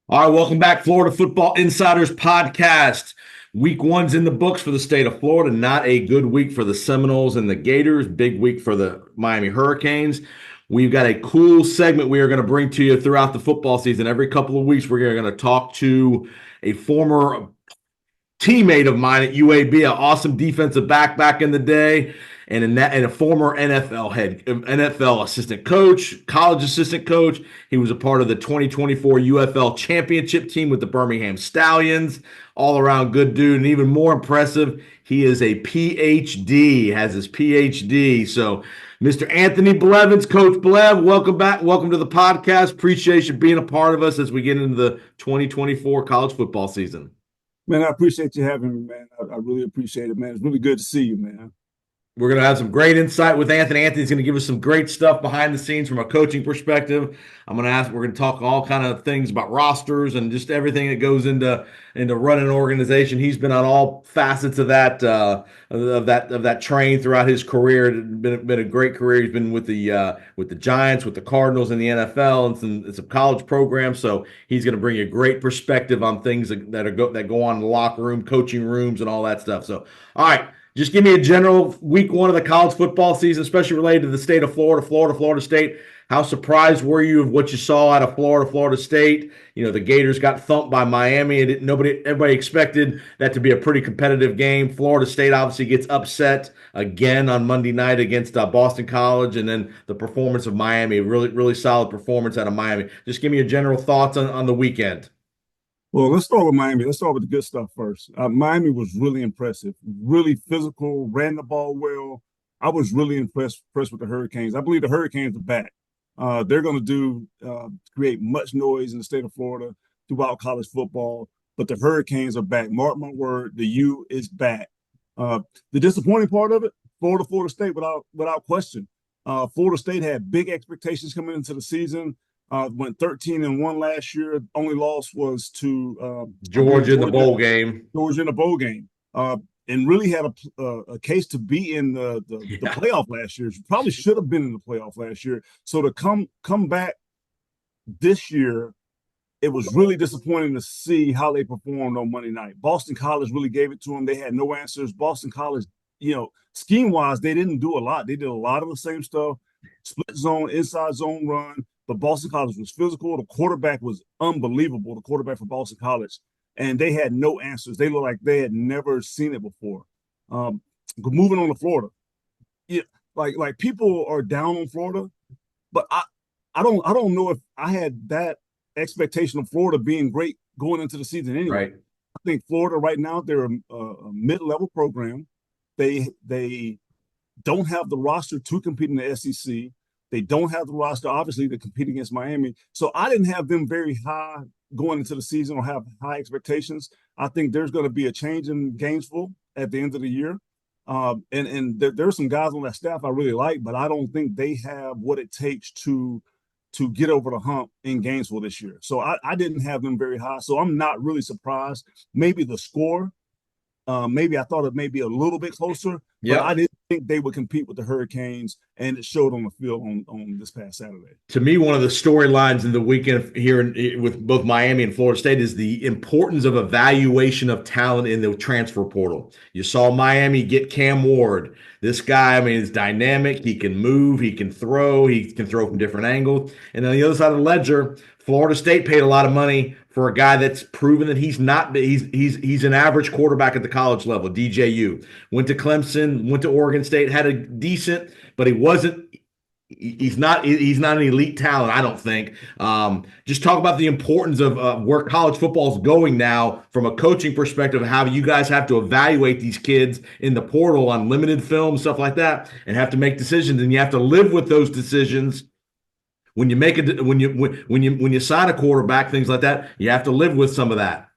All right, welcome back, Florida Football Insiders Podcast. Week one's in the books for the state of Florida. Not a good week for the Seminoles and the Gators. Big week for the Miami Hurricanes. We've got a cool segment we are going to bring to you throughout the football season. Every couple of weeks, we're going to talk to a former teammate of mine at UAB, an awesome defensive back in the day, and a former NFL assistant coach, college assistant coach. He was a part of the 2024 UFL championship team with the Birmingham Stallions. All around good dude, and even more impressive, he is a PhD, has his PhD. So, Mr. Anthony Blevins, Coach Blev, welcome back. Welcome to the podcast. Appreciate you being a part of us as we get into the 2024 college football season. Man, I appreciate you having me, man. I really appreciate it, man. It's really good to see you, man. We're going to have some great insight with Anthony. Anthony's going to give us some great stuff behind the scenes from a coaching perspective. We're going to talk all kind of things about rosters and just everything that goes into running an organization. He's been on all facets of that train throughout his career. It's been a great career. He's been with the Giants, with the Cardinals in the NFL, and some college programs. So he's going to bring you a great perspective on things that go on in the locker room, coaching rooms, and all that stuff. So, all right. Just give me a general week one of the college football season, especially related to the state of Florida State. How surprised were you of what you saw out of Florida State? You know, the Gators got thumped by Miami, and everybody expected that to be a pretty competitive game. Florida State obviously gets upset again on Monday night against Boston College, and then the performance of Miami, really solid performance out of Miami. Just give me your general thoughts on the weekend. Well, let's start with Miami. Let's start with the good stuff first. Miami was really impressive, really physical, ran the ball well. I was really impressed with the Hurricanes. I believe the Hurricanes are back. They're going to create much noise in the state of Florida throughout college football, but the Hurricanes are back. Mark my word, the U is back. The disappointing part of it, Florida State, without question. Florida State had big expectations coming into the season. Went 13-1 last year. Only loss was to Georgia in the bowl game. Georgia in the bowl game, and really had a case to be in the playoff last year. Probably should have been in the playoff last year. So to come back this year, it was really disappointing to see how they performed on Monday night. Boston College really gave it to them. They had no answers. Boston College, scheme-wise, they didn't do a lot. They did a lot of the same stuff, split zone, inside zone run. But Boston College was physical. The quarterback was unbelievable, the quarterback for Boston College. And they had no answers. They looked like they had never seen it before. Moving on to Florida. Yeah, like people are down on Florida, but I don't know if I had that expectation of Florida being great going into the season anyway. Right. I think Florida right now, they're a mid-level program. They don't have the roster to compete in the SEC. They don't have the roster, obviously, to compete against Miami. So I didn't have them very high going into the season or have high expectations. I think there's going to be a change in Gainesville at the end of the year. And there's some guys on that staff I really like, but I don't think they have what it takes to get over the hump in Gainesville this year. So I didn't have them very high. So I'm not really surprised. Maybe the score, maybe I thought it may be a little bit closer, but I didn't think they would compete with the Hurricanes, and it showed on the field on this past Saturday. To me, one of the storylines in the weekend here with both Miami and Florida State is the importance of evaluation of talent in the transfer portal. You saw Miami get Cam Ward. This guy, is dynamic. He can move. He can throw. He can throw from different angles. And on the other side of the ledger, Florida State paid a lot of money for a guy that's proven that he's an average quarterback at the college level. DJU went to Clemson, went to Oregon State, had a decent, but he wasn't. He's not an elite talent, I don't think. Just talk about the importance of where college football is going now from a coaching perspective, how you guys have to evaluate these kids in the portal on limited film, stuff like that, and have to make decisions, and you have to live with those decisions. When you sign a quarterback, things like that, you have to live with some of that.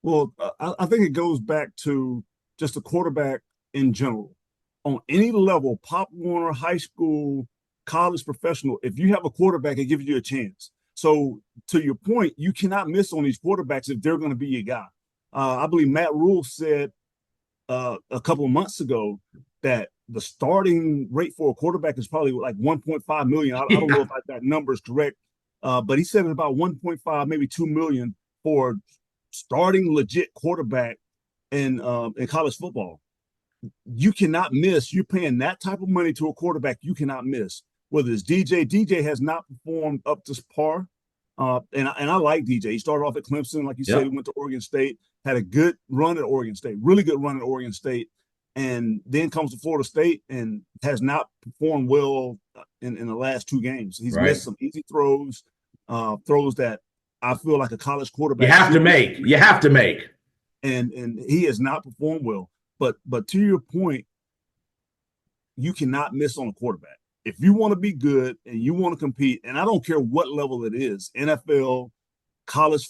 Well, I think it goes back to just the quarterback in general. On any level, Pop Warner, high school, college, professional, if you have a quarterback, it gives you a chance. So to your point, you cannot miss on these quarterbacks if they're going to be your guy. I believe Matt Rule said a couple of months ago that the starting rate for a quarterback is probably like 1.5 million. I don't know if that number is correct. but he said about 1.5, maybe 2 million for starting legit quarterback in college football. You cannot miss. You're paying that type of money to a quarterback. You cannot miss. Whether it's DJ, DJ has not performed up to par. And I like DJ. He started off at Clemson, like you said. He went to Oregon State, had a good run at Oregon State, really good run at Oregon State, and then comes to Florida State and has not performed well in the last 2 games. He's missed some easy throws, throws that I feel like a college quarterback you have to make. You have to make. And he has not performed well. But to your point, you cannot miss on a quarterback. If you want to be good and you want to compete, and I don't care what level it is, NFL, college,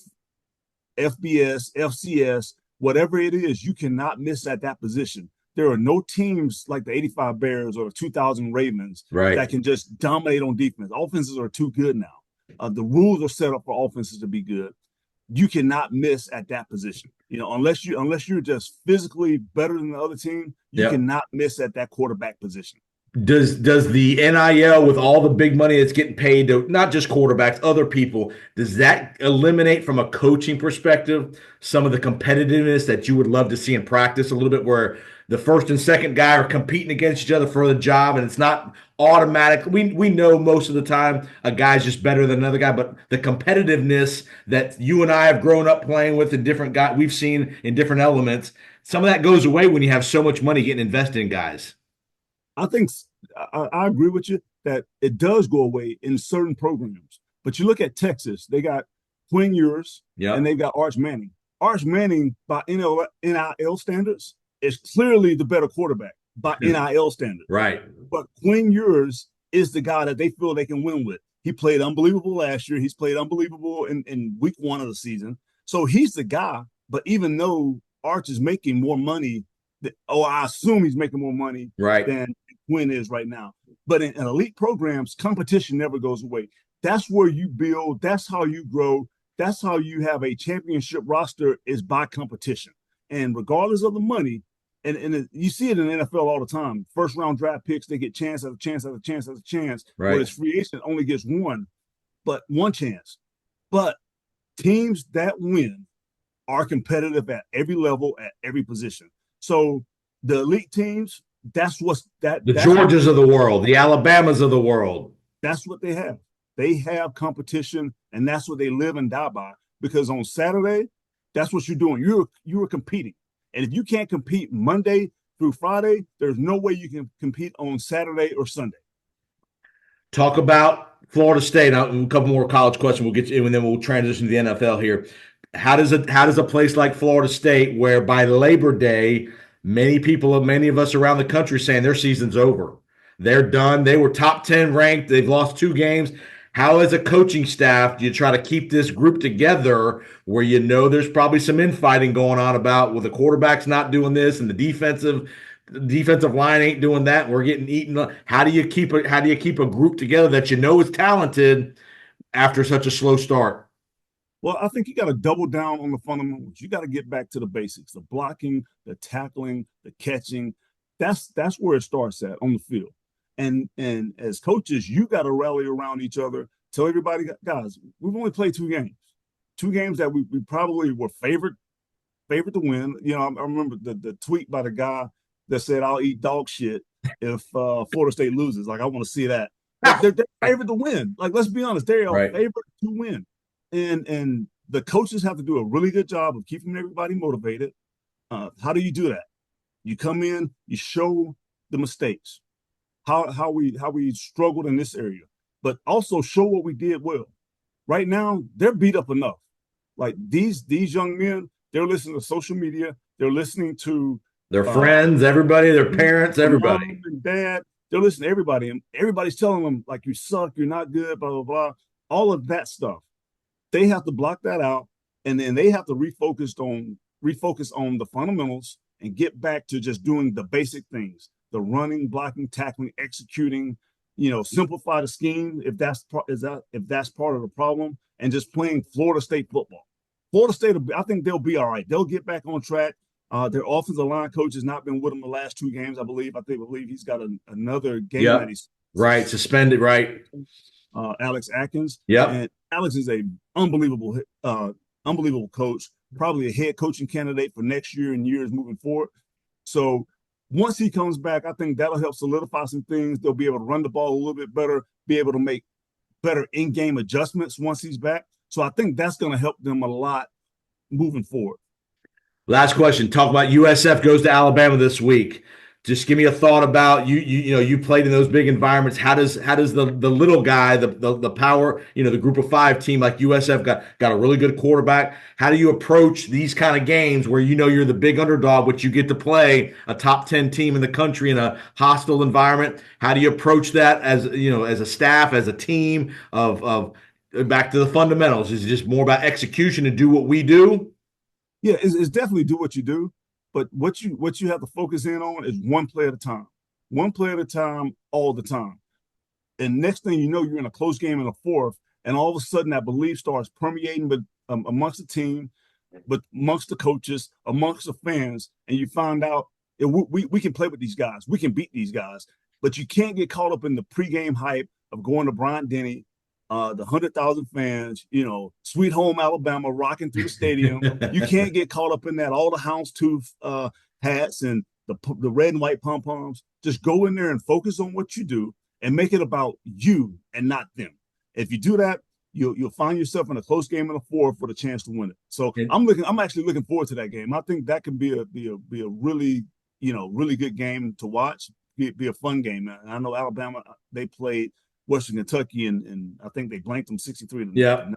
FBS, FCS, whatever it is, you cannot miss at that position. There are no teams like the 85 Bears or the 2000 Ravens that can just dominate on defense. Offenses are too good now. The rules are set up for offenses to be good. You cannot miss at that position. Unless you're just physically better than the other team, you cannot miss at that quarterback position. Does the NIL, with all the big money that's getting paid to not just quarterbacks, other people, does that eliminate from a coaching perspective some of the competitiveness that you would love to see in practice a little bit, where the first and second guy are competing against each other for the job, and it's not automatic? We know most of the time a guy's just better than another guy, but the competitiveness that you and I have grown up playing with in different guys we've seen in different elements, some of that goes away when you have so much money getting invested in guys. I think I agree with you that it does go away in certain programs. But you look at Texas, they got Quinn Ewers and they've got Arch Manning. Arch Manning, by NIL standards, is clearly the better quarterback by NIL standards. Right. But Quinn Ewers is the guy that they feel they can win with. He played unbelievable last year. He's played unbelievable in week 1 of the season. So he's the guy. But even though Arch is making more money, I assume he's making more money than Quinn is right now. But in elite programs, competition never goes away. That's where you build. That's how you grow. That's how you have a championship roster, is by competition. And regardless of the money, and you see it in the NFL all the time. First round draft picks, they get chance after chance after chance after chance. Right. Whereas free agent only gets one chance. But teams that win are competitive at every level, at every position. So the elite teams, that's the Georgias of the world, the Alabamas of the world. That's what they have. They have competition, and that's what they live and die by. Because on Saturday, that's what you're doing. You're competing. And if you can't compete Monday through Friday, there's no way you can compete on Saturday or Sunday. Talk about Florida State. A couple more college questions we'll get you, and then we'll transition to the NFL here. How does a place like Florida State, where by Labor Day, many of us around the country saying their season's over, they're done, they were top 10 ranked, they've lost 2 games. How, as a coaching staff, do you try to keep this group together where there's probably some infighting going on about, well, the quarterback's not doing this and the defensive line ain't doing that, and we're getting eaten? How do you keep a group together that is talented after such a slow start? Well, I think you got to double down on the fundamentals. You got to get back to the basics: the blocking, the tackling, the catching. That's where it starts at on the field. And as coaches, you got to rally around each other. Tell everybody, guys, we've only played 2 games. 2 games that we probably were favored to win. I remember the tweet by the guy that said, "I'll eat dog shit if Florida State loses." Like, I want to see that. They're favored to win. Like, let's be honest, they are favored to win. And the coaches have to do a really good job of keeping everybody motivated. How do you do that? You come in, you show the mistakes, how we struggled in this area, but also show what we did well. Right now, they're beat up enough. Like, these young men, they're listening to social media, they're listening to their friends, everybody, their parents, everybody, mom and dad. They're listening to everybody, and everybody's telling them, like, you suck, you're not good, blah blah blah, all of that stuff. They have to block that out, and then they have to refocus on the fundamentals and get back to just doing the basic things: the running, blocking, tackling, executing. Simplify the scheme if that's part of the problem, and just playing Florida State football. Florida State, I think they'll be all right. They'll get back on track. Their offensive line coach has not been with them the last 2 games, I believe. I believe he's got another game that he's suspended, right? Alex Atkins, Yep. and Alex is a unbelievable, unbelievable coach. Probably a head coaching candidate for next year and years moving forward. So once he comes back, I think that'll help solidify some things. They'll be able to run the ball a little bit better, be able to make better in-game adjustments once he's back. So I think that's going to help them a lot moving forward. Last question. Talk about USF goes to Alabama this week. Just give me a thought about you played in those big environments. How does the little guy, the power, the group of five team like USF got a really good quarterback. How do you approach these kind of games where you're the big underdog, but you get to play a top 10 team in the country in a hostile environment? How do you approach that as as a staff, as a team of back to the fundamentals? Is it just more about execution and do what we do? Yeah, it's definitely do what you do, but what you have to focus in on is one play at a time, one play at a time, all the time. And next thing you know, you're in a close game in the fourth, and all of a sudden that belief starts permeating, but amongst the team, but amongst the coaches, amongst the fans, and you find out we can play with these guys, we can beat these guys, but you can't get caught up in the pregame hype of going to Bryant Denny, the 100,000 fans, Sweet Home Alabama rocking through the stadium. You can't get caught up in that. All the houndstooth hats and the red and white pom poms. Just go in there and focus on what you do and make it about you and not them. If you do that, you'll find yourself in a close game in the fourth for the chance to win it. So I'm actually looking forward to that game. I think that can be a really really good game to watch. Be a fun game. And I know Alabama, they played Western Kentucky, and I think they blanked them 63 to nothing.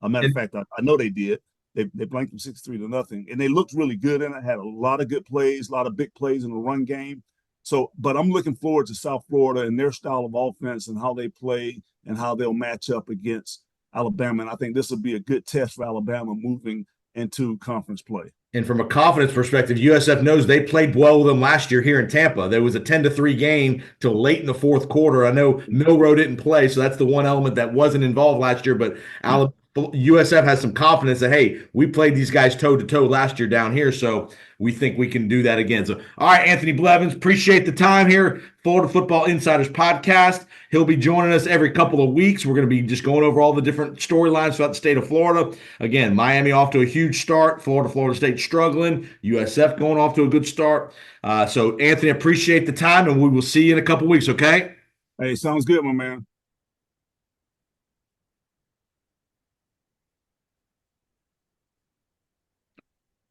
A matter of fact, I know they did. They blanked them 63 to nothing, and they looked really good in it. Had a lot of good plays, a lot of big plays in the run game. So, but I'm looking forward to South Florida and their style of offense and how they play and how they'll match up against Alabama. And I think this will be a good test for Alabama moving into conference play. And from a confidence perspective, USF knows they played well with them last year here in Tampa. There was a 10-3 game till late in the fourth quarter. I know Milroe didn't play, so that's the one element that wasn't involved last year. But USF has some confidence that, hey, we played these guys toe-to-toe last year down here, so we think we can do that again. So, all right, Anthony Blevins, appreciate the time here. Florida Football Insiders Podcast. He'll be joining us every couple of weeks. We're going to be just going over all the different storylines throughout the state of Florida. Again, Miami off to a huge start. Florida State struggling. USF going off to a good start. So, Anthony, appreciate the time, and we will see you in a couple of weeks, okay? Hey, sounds good, my man.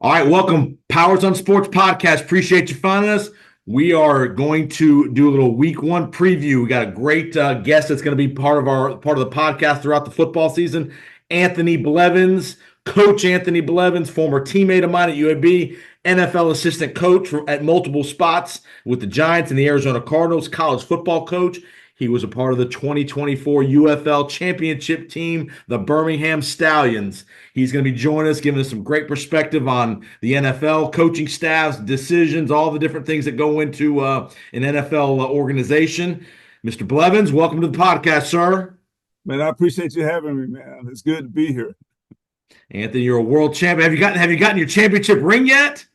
All right, welcome, Powers on Sports Podcast. Appreciate you finding us. We are going to do a little week one preview. We got a great guest that's going to be part of the podcast throughout the football season. Anthony Blevins, Coach Anthony Blevins, former teammate of mine at UAB, NFL assistant coach at multiple spots with the Giants and the Arizona Cardinals, college football coach. He was a part of the 2024 UFL championship team, the Birmingham Stallions. He's going to be joining us, giving us some great perspective on the NFL, coaching staffs, decisions, all the different things that go into an NFL organization. Mr. Blevins, welcome to the podcast, sir. Man, I appreciate you having me, man. It's good to be here. Anthony, you're a world champion. Have you gotten your championship ring yet?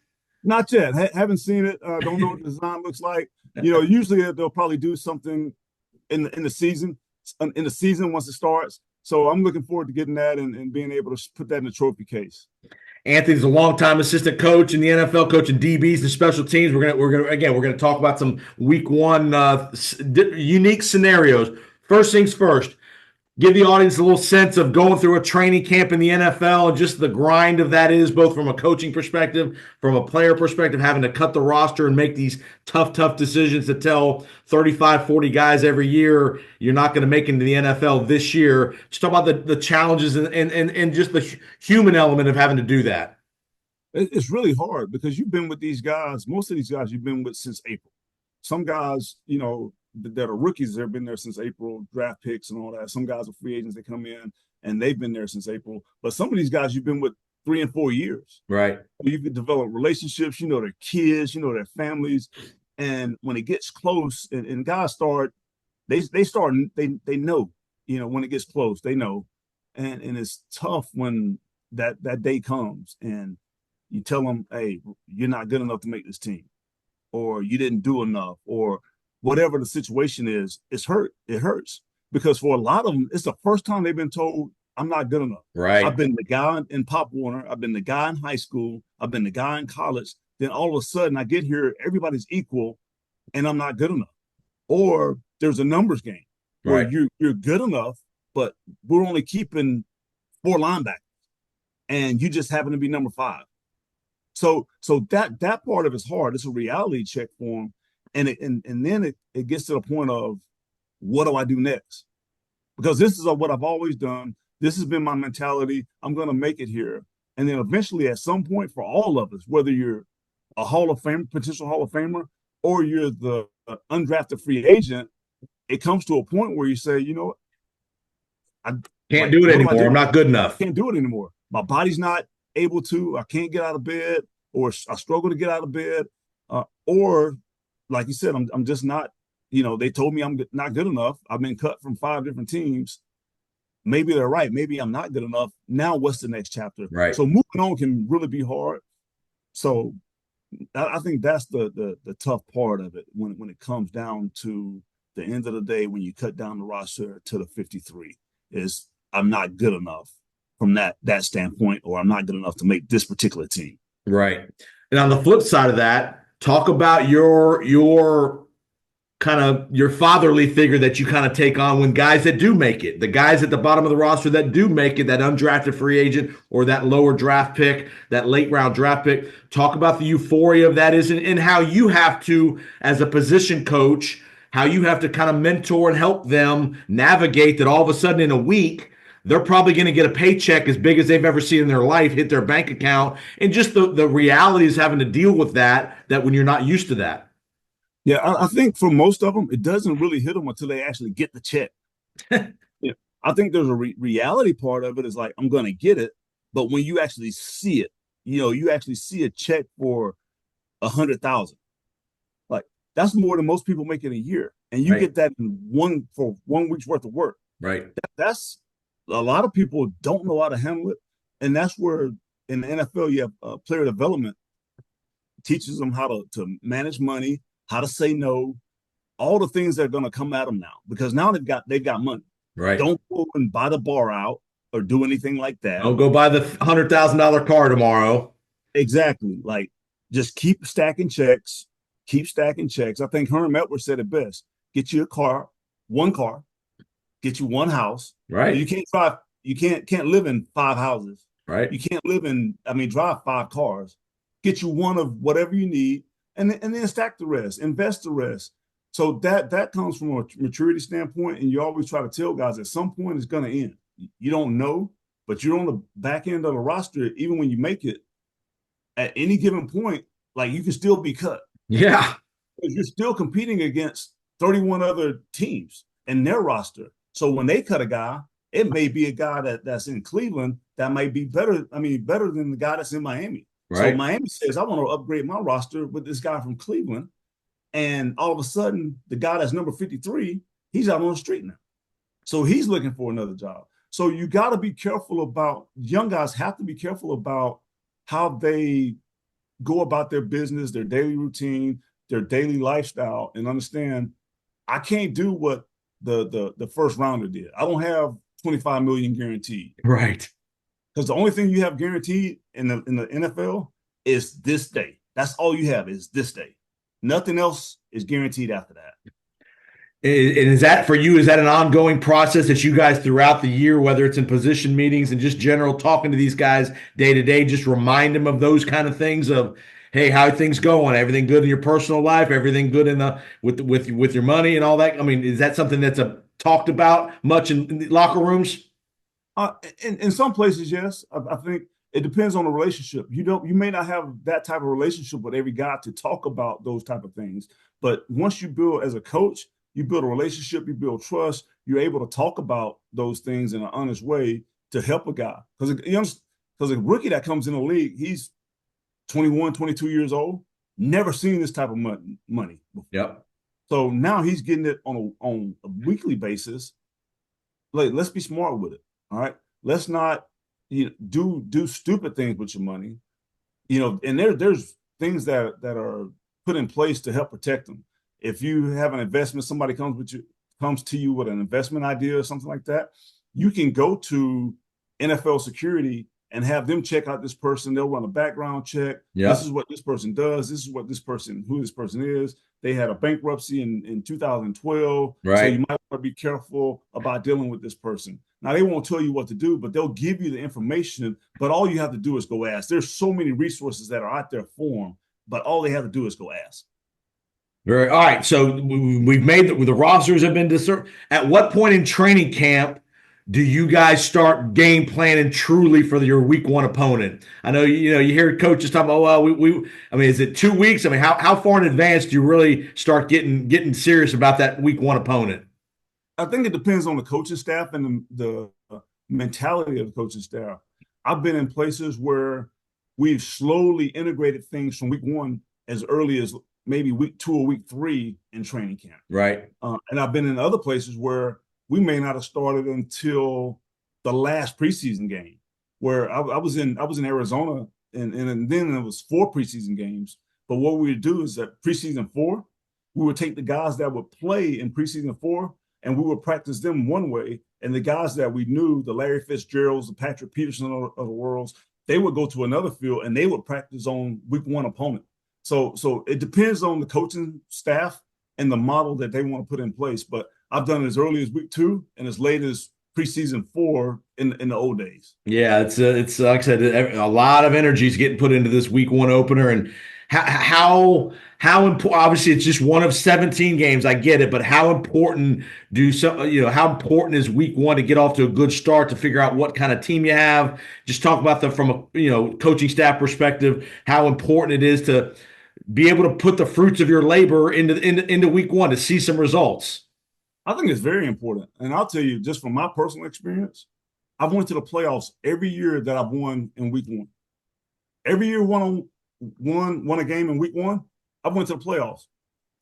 Not yet. Haven't seen it. Don't know what the design looks like. Usually they'll probably do something in the season once it starts. So I'm looking forward to getting that and being able to put that in the trophy case. Anthony's a longtime assistant coach in the NFL, coaching DBs and special teams. We're gonna talk about some week one unique scenarios. First things first. Give the audience a little sense of going through a training camp in the NFL and just the grind of that is, both from a coaching perspective, from a player perspective, having to cut the roster and make these tough decisions to tell 35, 40 guys every year you're not going to make it into the NFL this year. Just talk about the challenges and just the human element of having to do that. It's really hard because you've been with these guys, most of these guys you've been with since April. Some guys, that are rookies, they've been there since April, draft picks and all that. Some guys are free agents, they come in and they've been there since April. But some of these guys you've been with 3 and 4 years. Right. You can develop relationships, their kids, their families. And when it gets close and guys start, they know, when it gets close, they know. And it's tough when that day comes and you tell them, hey, you're not good enough to make this team, or you didn't do enough, or whatever the situation is, it hurts. because for a lot of them, it's the first time they've been told, I'm not good enough. I've Right. been the guy in Pop Warner. I've been the guy in high school. I've been the guy in college. Then all of a sudden I get here, everybody's equal and I'm not good enough. Or there's a numbers game where Right. you're good enough, but we're only keeping 4 linebackers and you just happen to be number 5. So that part of it's hard. It's a reality check for them. And then it gets to the point of what do I do next? Because this is what I've always done. This has been my mentality. I'm going to make it here. And then eventually, at some point, for all of us, whether you're a Hall of Fame, potential Hall of Famer, or you're the undrafted free agent, it comes to a point where you say, you know, I Can't like, do it what do I anymore. I'm do? not good enough. Can't do it anymore. My body's not able to. I can't get out of bed, or I struggle to get out of bed, or like you said, I'm just not. You know, they told me I'm not good enough. I've been cut from 5 different teams. Maybe they're right. Maybe I'm not good enough. Now, what's the next chapter? Right. So moving on can really be hard. So I think that's the tough part of it when it comes down to the end of the day when you cut down the roster to the 53 is I'm not good enough from that standpoint, or I'm not good enough to make this particular team. Right. And on the flip side of that, talk about your kind of your fatherly figure that you kind of take on when guys that do make it, the guys at the bottom of the roster that do make it, that undrafted free agent or that lower draft pick, that late round draft pick. Talk about the euphoria of that is and how you have to, as a position coach, how you have to kind of mentor and help them navigate that all of a sudden in a week they're probably going to get a paycheck as big as they've ever seen in their life hit their bank account, and just the realities having to deal with that when you're not used to that. Yeah, I think for most of them, it doesn't really hit them until they actually get the check. Yeah, I think there's a reality part of it is like, I'm going to get it. But when you actually see it, you know, you actually see a check for 100,000. Like that's more than most people make in a year. And you Right. get that in for 1 week's worth of work. Right. That's a lot of people don't know how to handle it. And that's where in the NFL, you have player development teaches them how to manage money, how to say no, all the things that are going to come at them now because now they've got money. Right. Don't go and buy the bar out or do anything like that. Don't go buy the $100,000 car tomorrow. Exactly. Like just keep stacking checks. Keep stacking checks. I think Herm Edwards said it best. Get you a car, one car, get you one house. Right. You can't drive, you can't live in 5 houses. Right. You can't drive 5 cars. Get you one of whatever you need and then stack the rest, invest the rest. So that comes from a maturity standpoint, and you always try to tell guys at some point it's going to end. You don't know, but you're on the back end of the roster. Even when you make it, at any given point, like you can still be cut. Yeah. You're still competing against 31 other teams in their roster. So when they cut a guy, it may be a guy that's in Cleveland that might be better. I mean, better than the guy that's in Miami. So Right. Miami says, I want to upgrade my roster with this guy from Cleveland. And all of a sudden, the guy that's number 53, he's out on the street now. So he's looking for another job. So you got to be careful about, young guys have to be careful about how they go about their business, their daily routine, their daily lifestyle, and understand I can't do what the first rounder did. I don't have 25 million guaranteed. Right. Because the only thing you have guaranteed in the NFL is this day. That's all you have is this day. Nothing else is guaranteed after that. And is that for you? Is that an ongoing process that you guys throughout the year, whether it's in position meetings and just general talking to these guys day to day, just remind them of those kind of things of, hey, how are things going? Everything good in your personal life? Everything good in the with your money and all that? I mean, is that something that's talked about much in the locker rooms? In some places, yes. I think it depends on the relationship. You may not have that type of relationship with every guy to talk about those type of things. But once you build as a coach, you build a relationship, you build trust, you're able to talk about those things in an honest way to help a guy. Because a rookie that comes in the league, he's 21, 22 years old, never seen this type of money before. Yep. So now he's getting it on a weekly basis. Like, let's be smart with it. All right. Let's not do stupid things with your money. And there's things that are put in place to help protect them. If you have an investment, somebody comes comes to you with an investment idea or something like that, you can go to NFL security and have them check out this person. They'll run a background check. This is Yep. what this person does. This is what who this person is. They had a bankruptcy in 2012. So you Right. might want to be careful about dealing with this person. Now, they won't tell you what to do, but they'll give you the information. But all you have to do is go ask. There's so many resources that are out there for them, but all they have to do is go ask. Very all right. So we've made the rosters have been discerned. At what point in training camp do you guys start game planning truly for your week one opponent? I know you hear coaches talk about, well, we I mean, is it 2 weeks? I mean, how far in advance do you really start getting serious about that week one opponent? I think it depends on the coaching staff and the mentality of the coaching staff. I've been in places where we've slowly integrated things from week one as early as maybe week 2 or week 3 in training camp. Right. And I've been in other places where we may not have started until the last preseason game, where I was in Arizona, and then it was 4 preseason games. But what we would do is that preseason 4, we would take the guys that would play in preseason 4, and we would practice them one way. And the guys that we knew, the Larry Fitzgeralds, the Patrick Peterson of the worlds, they would go to another field and they would practice on week one opponent. So it depends on the coaching staff and the model that they want to put in place. But I've done it as early as week 2 and as late as preseason 4 in the old days. Yeah, it's like I said, a lot of energy is getting put into this week one opener, and how important? Obviously, it's just one of 17 games. I get it, but how important how important is week one to get off to a good start to figure out what kind of team you have? Just talk about them from a coaching staff perspective. How important it is to be able to put the fruits of your labor into week one to see some results. I think it's very important. And I'll tell you, just from my personal experience, I've went to the playoffs every year that I've won in week one. Every year won a game in week one, I went to the playoffs.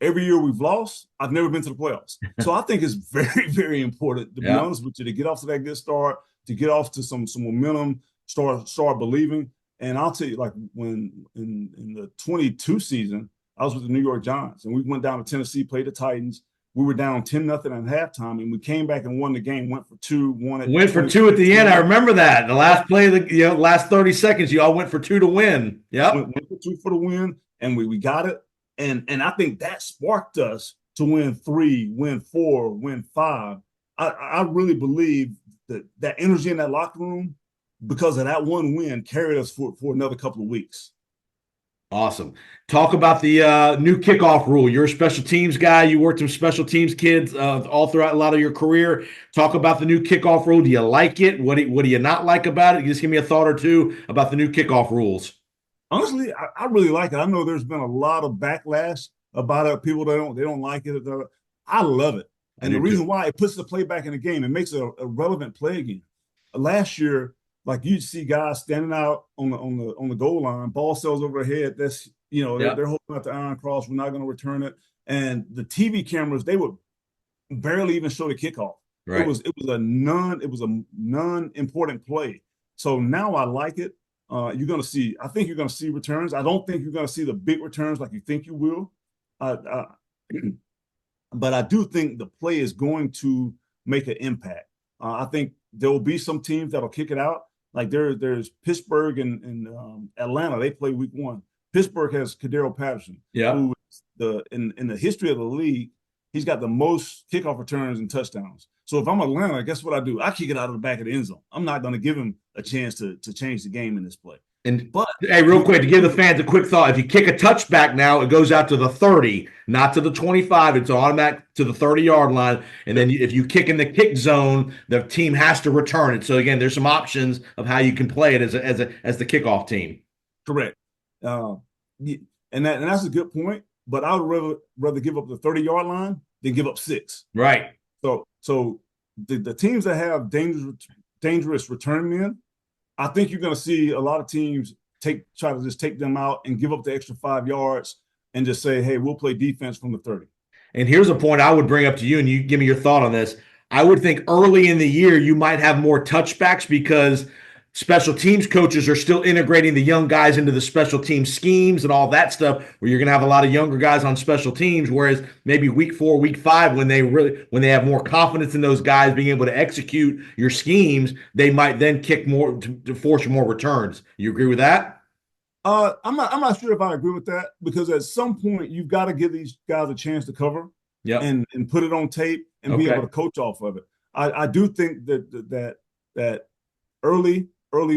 Every year we've lost, I've never been to the playoffs. So I think it's very, very important, to be honest with you, to get off to that good start, to get off to some momentum, start believing. And I'll tell you, like when in the 22 season, I was with the New York Giants, and we went down to Tennessee, played the Titans. We were down 10-0 at halftime, and we came back and won the game. Went for two, went for 2 at the end. I remember that. The last play of the last 30 seconds, you all went for 2 to win. Yep. Went for 2 for the win, and we got it. And I think that sparked us to win 3, win 4, win 5. I really believe that energy in that locker room, because of that one win, carried us for another couple of weeks. Awesome. Talk about the new kickoff rule. You're a special teams guy. You worked with special teams kids all throughout a lot of your career. Talk about the new kickoff rule. Do you like it? What do you not like about it? Just give me a thought or two about the new kickoff rules. Honestly, I really like it. I know there's been a lot of backlash about it. People they don't like it. I love it. And the reason why, it puts the play back in the game. It makes it a relevant play again. Last year, like, you'd see guys standing out on the goal line, ball sails over their head. That's they're holding out the iron cross. We're not going to return it. And the TV cameras, they would barely even show the kickoff. Right. It was a non-important play. So now I like it. I think you're going to see returns. I don't think you're going to see the big returns like you think you will. But I do think the play is going to make an impact. I think there will be some teams that'll kick it out. Like there's Pittsburgh and Atlanta. They play week one. Pittsburgh has Kadero Patterson, who is in the history of the league, he's got the most kickoff returns and touchdowns. So if I'm Atlanta, guess what I do? I kick it out of the back of the end zone. I'm not going to give him a chance to change the game in this play. But hey, real quick, to give the fans a quick thought, if you kick a touchback now, it goes out to the 30, not to the 25. It's automatic to the 30-yard line. And then if you kick in the kick zone, the team has to return it. So again, there's some options of how you can play it as the kickoff team. Correct. And that's a good point. But I would rather give up the 30-yard line than give up 6. Right. So the teams that have dangerous return men, I think you're going to see a lot of teams try to just take them out and give up the extra 5 yards and just say, hey, we'll play defense from the 30. And here's a point I would bring up to you, and you give me your thought on this. I would think early in the year you might have more touchbacks because special teams coaches are still integrating the young guys into the special team schemes and all that stuff, where you're going to have a lot of younger guys on special teams, whereas maybe week 4, week 5, when they have more confidence in those guys being able to execute your schemes, they might then kick more to force more returns. You agree with that? I'm not sure if I agree with that, because at some point you've got to give these guys a chance to cover, Yep. and put it on tape and be able to coach off of it. I do think that early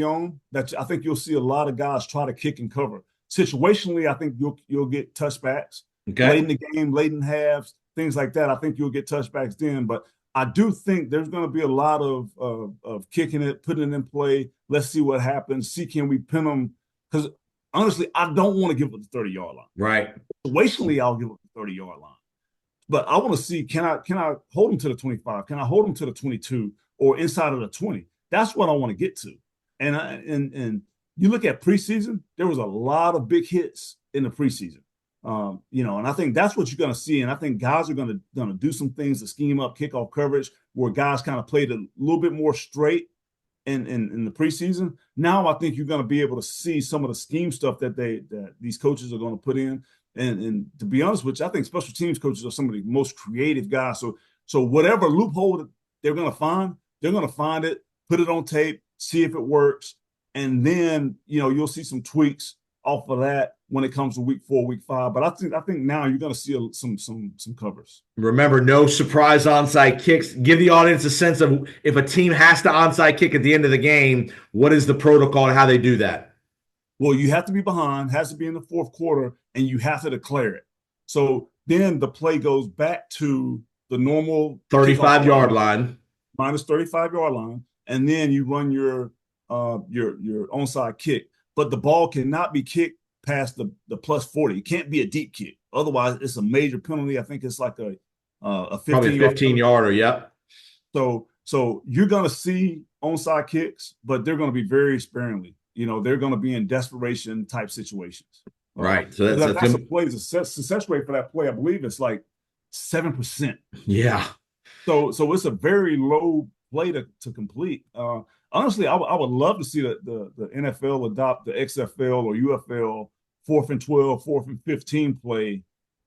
on, that I think you'll see a lot of guys try to kick and cover. Situationally, I think you'll get touchbacks late in the game, late in halves, things like that. I think you'll get touchbacks then, but I do think there's going to be a lot of kicking it, putting it in play. Let's see what happens. See, can we pin them? Because honestly, I don't want to give up the 30-yard line. Right. Situationally, I'll give up the 30-yard line. But I want to see, can I hold them to the 25? Can I hold them to the 22 or inside of the 20? That's what I want to get to. And you look at preseason, there was a lot of big hits in the preseason. And I think that's what you're going to see. And I think guys are going to do some things to scheme up kickoff coverage, where guys kind of played a little bit more straight in the preseason. Now I think you're going to be able to see some of the scheme stuff that these coaches are going to put in. And to be honest with you, I think special teams coaches are some of the most creative guys. So whatever loophole they're going to find it, put it on tape, see if it works, and then you'll see some tweaks off of that when it comes to week 4, week 5. But I think now you're going to see some covers. Remember, no surprise onside kicks. Give the audience a sense of, if a team has to onside kick at the end of the game, what is the protocol and how they do that? Well, you have to be behind, has to be in the fourth quarter, and you have to declare it. So then the play goes back to the normal 35-yard line. Minus 35-yard line, and then you run your onside kick. But the ball cannot be kicked past the plus 40. It can't be a deep kick. Otherwise, it's a major penalty. I think it's like a 15-yarder, yep. So you're going to see onside kicks, but they're going to be very sparingly. They're going to be in desperation type situations. Right. So that's a play. The success rate for that play, I believe, it's like 7%. Yeah. So it's a very low play to complete. Honestly, I would love to see the NFL adopt the XFL or UFL 4th and 12, 4th and 15 play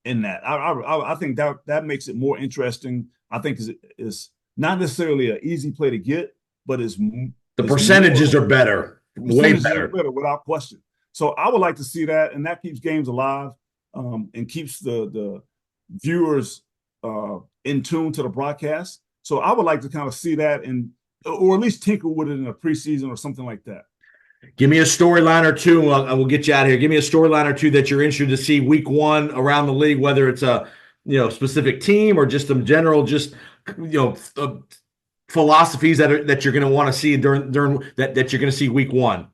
in that. I think that makes it more interesting. I think it's not necessarily an easy play to get, but the percentages are better. Way better, without question. So I would like to see that, and that keeps games alive, and keeps the viewers in tune to the broadcast. So I would like to kind of see that, or at least tinker with it in a preseason or something like that. Give me a storyline or two, and we'll get you out of here. Give me a storyline or two that you're interested to see week 1 around the league, whether it's a specific team or just some general, philosophies that you're going to want to see during that you're going to see week 1.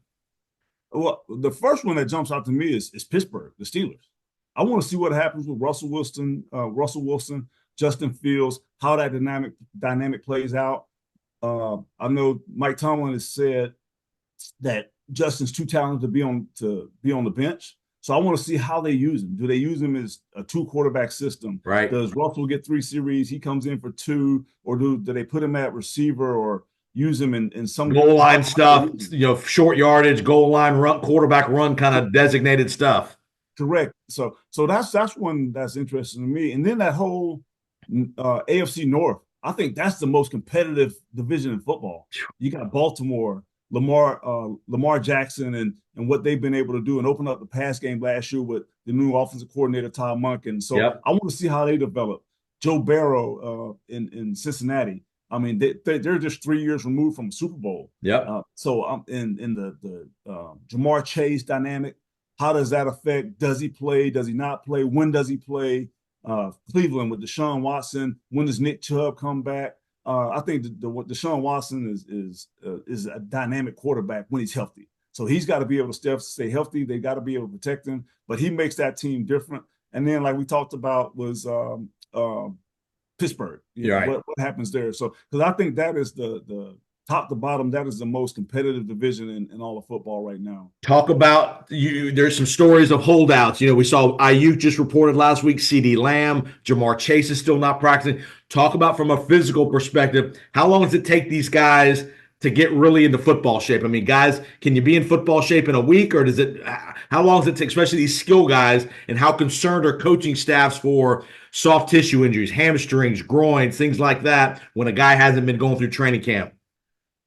Well, the first one that jumps out to me is Pittsburgh, the Steelers. I want to see what happens with Russell Wilson, Justin Fields, how that dynamic plays out. I know Mike Tomlin has said that Justin's too talented to be on the bench. So I want to see how they use him. Do they use him as a 2-quarterback system? Right. Does Russell get 3 series? He comes in for 2, or do they put him at receiver or use him in some goal line stuff? Short yardage, goal line run, quarterback run, kind of designated stuff. Correct. So that's one that's interesting to me. And then that whole AFC North, I think that's the most competitive division in football. You got Baltimore, Lamar Jackson, and what they've been able to do and open up the pass game last year with the new offensive coordinator, Todd Monken. So I want to see how they develop. Joe Burrow in Cincinnati. I mean, they're just 3 years removed from a Super Bowl. So I'm in the Jamar Chase dynamic. How does that affect? Does he play? Does he not play? When does he play? Cleveland with Deshaun Watson. When does Nick Chubb come back? I think Deshaun Watson is a dynamic quarterback when he's healthy. So he's got to be able to stay healthy. They got to be able to protect him. But he makes that team different. And then, like we talked about, was Pittsburgh. Right. What happens there? So because I think that is the top to bottom, that is the most competitive division in all of football right now. Talk about there's some stories of holdouts. We saw Ayuk just reported last week, CeeDee Lamb, Jamar Chase is still not practicing. Talk about, from a physical perspective, how long does it take these guys to get really into football shape? I mean, guys, can you be in football shape in a week, or does it? How long does it take, especially these skill guys? And how concerned are coaching staffs for soft tissue injuries, hamstrings, groins, things like that, when a guy hasn't been going through training camp?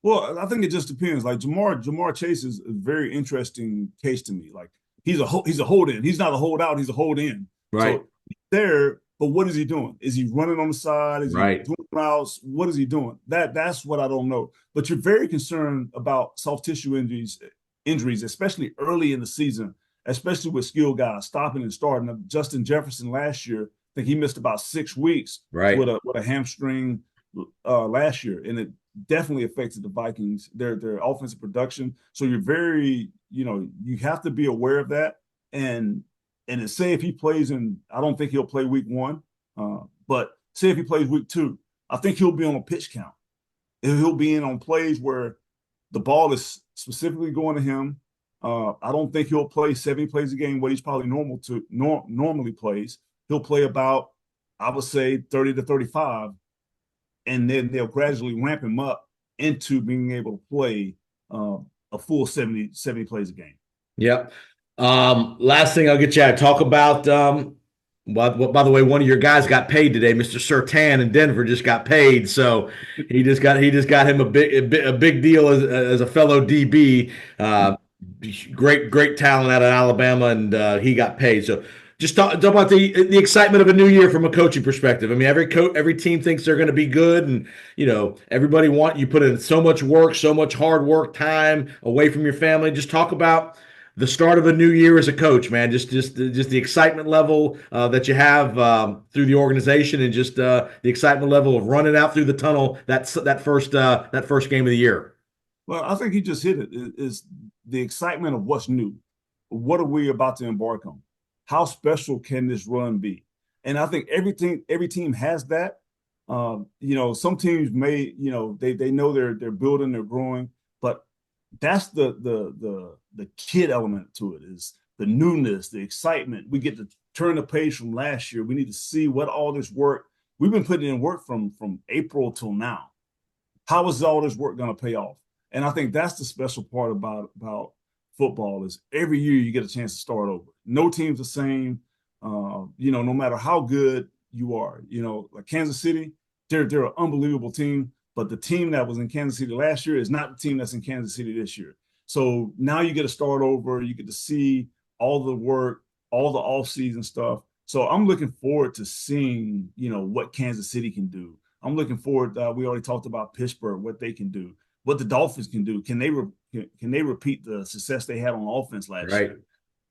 Well, I think it just depends. Like Jamar Chase is a very interesting case to me. Like he's a hold in. He's not a holdout. He's a hold in. Right, So he's there, but what is he doing? Is he running on the side? Is he right, doing routes? What is he doing? That's what I don't know. But you're very concerned about soft tissue injuries, especially early in the season, especially with skilled guys stopping and starting. Justin Jefferson last year, I think he missed about 6 weeks right. with a hamstring last year, and it definitely affected the Vikings, their offensive production. So you're very, you have to be aware of that. And say if he plays I don't think he'll play week 1, but say if he plays week 2, I think he'll be on a pitch count. He'll be in on plays where the ball is specifically going to him. I don't think he'll play 70 plays a game, what he's probably normally plays. He'll play about, I would say, 30 to 35, and then they'll gradually ramp him up into being able to play a full 70 plays a game. Yep. Last thing I'll get you to talk about. By the way, one of your guys got paid today, Mr. Sertan in Denver just got paid, so he just got him a big deal as a fellow DB. Great talent out of Alabama, and he got paid. So just talk about the excitement of a new year from a coaching perspective. I mean, every team thinks they're going to be good, and everybody you put in so much work, so much hard work, time away from your family. Just talk about the start of a new year as a coach, man. Just the excitement level that you have through the organization, and just the excitement level of running out through the tunnel that first game of the year. Well, I think he just hit it. Is the excitement of what's new? What are we about to embark on? How special can this run be? And I think every team has that. Some teams may, they know they're building, they're growing, but that's the kid element to it, is the newness, the excitement. We get to turn the page from last year. We need to see what all this work we've been putting in work from April till now. How is all this work going to pay off? And I think that's the special part about football, is every year you get a chance to start over. No team's the same. No matter how good you are, like Kansas City, they're an unbelievable team. But the team that was in Kansas City last year is not the team that's in Kansas City this year. So now you get to start over. You get to see all the work, all the offseason stuff. So I'm looking forward to seeing, what Kansas City can do. I'm looking forward. We already talked about Pittsburgh, what they can do, what the Dolphins can do. Can they repeat the success they had on offense last year?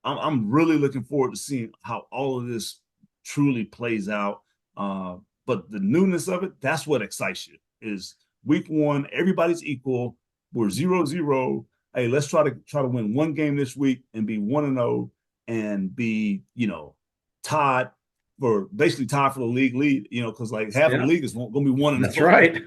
I'm really looking forward to seeing how all of this truly plays out. But the newness of it, that's what excites you. Is week 1, everybody's equal. We're 0-0. Hey, let's try to win one game this week and be 1-0 and be, tied for the league lead, because like half of the league is going to be 1-0. That's right.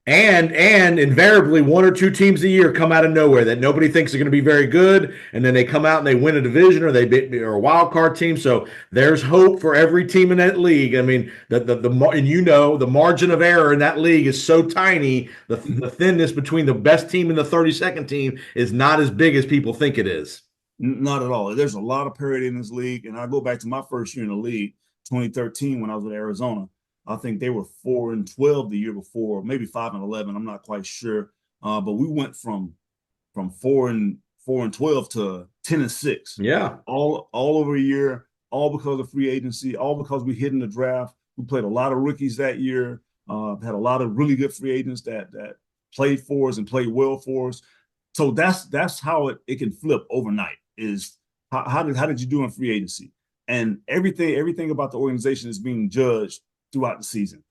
And invariably, one or two teams a year come out of nowhere that nobody thinks are going to be very good, and then they come out and they win a division, or or a wild card team. So there's hope for every team in that league. I mean, the margin of error in that league is so tiny. The thinness between the best team and the 32nd team is not as big as people think it is. Not at all. There's a lot of parity in this league, and I go back to my first year in the league, 2013, when I was with Arizona. I think they were 4-12 the year before, maybe 5-11. I'm not quite sure. But we went from 4-12 to 10-6. Yeah. All over a year, all because of free agency, all because we hit in the draft. We played a lot of rookies that year. Had a lot of really good free agents that played for us and played well for us. So that's how it can flip overnight. Is how did you do in free agency? And everything about the organization is being judged throughout the season.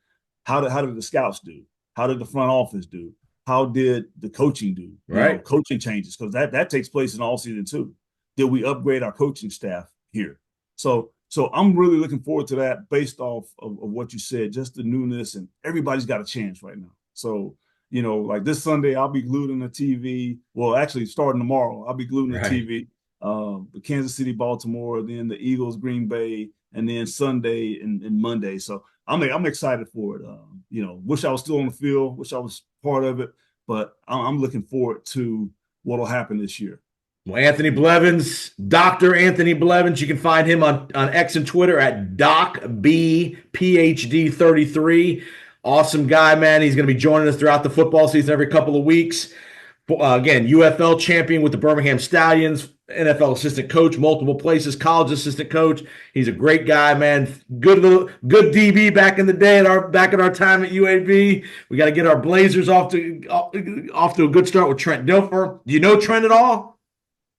How did the scouts do? How did the front office do? How did the coaching do? Right. Coaching changes, because that takes place in all season too. Did we upgrade our coaching staff here? So I'm really looking forward to that, based off of what you said, just the newness, and everybody's got a chance right now. So, like this Sunday, I'll be glued in the TV. Well, actually, starting tomorrow, I'll be glued in the TV. The Kansas City, Baltimore, then the Eagles, Green Bay, and then Sunday and Monday. So I'm excited for it. Wish I was still on the field. Wish I was part of it. but I'm looking forward to what will happen this year. Well, Anthony Blevins, Dr. Anthony Blevins, you can find him on X and Twitter at DocBPhD33. Awesome guy, man. He's going to be joining us throughout the football season every couple of weeks. Again, UFL champion with the Birmingham Stallions, NFL assistant coach, multiple places, college assistant coach. He's a great guy, man. Good DB back in the day at our time at UAB. We got to get our Blazers off to a good start with Trent Dilfer. Do you know Trent at all?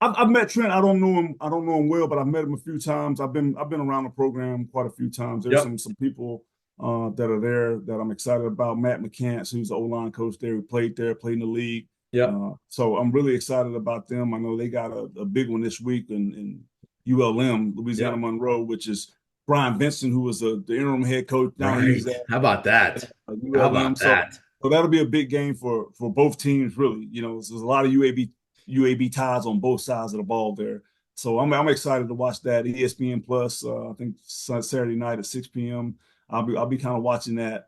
I've met Trent. I don't know him. I don't know him well, but I've met him a few times. I've been around the program quite a few times. There's some people that are there that I'm excited about. Matt McCants, who's the O-line coach there, who played in the league. Yeah. So I'm really excited about them. I know they got a big one this week in ULM, Louisiana Monroe, which is Brian Benson, who was the interim head coach. Now he's at How about that? ULM. How about that? So that'll be a big game for both teams, really. You know, there's a lot of UAB ties on both sides of the ball there. So I'm excited to watch that. ESPN Plus, I think Saturday night at 6 p.m. I'll be kind of watching that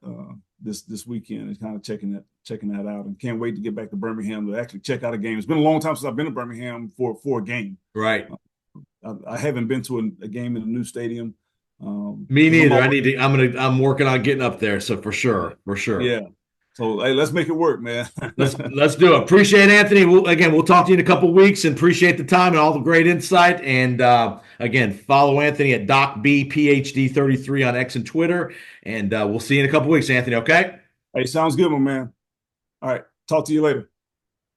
this weekend and kind of checking that out, and can't wait to get back to Birmingham to actually check out a game. It's been a long time since I've been to Birmingham for a game. Right. I haven't been to a game in a new stadium. Me neither. I'm working on getting up there. So for sure. Yeah. So hey, let's make it work, man. let's do it. Appreciate Anthony. We'll talk to you in a couple of weeks, and appreciate the time and all the great insight. And again, follow Anthony at DocBPhD33 on X and Twitter. And we'll see you in a couple of weeks, Anthony. Okay. Hey, sounds good, my man. All right. Talk to you later.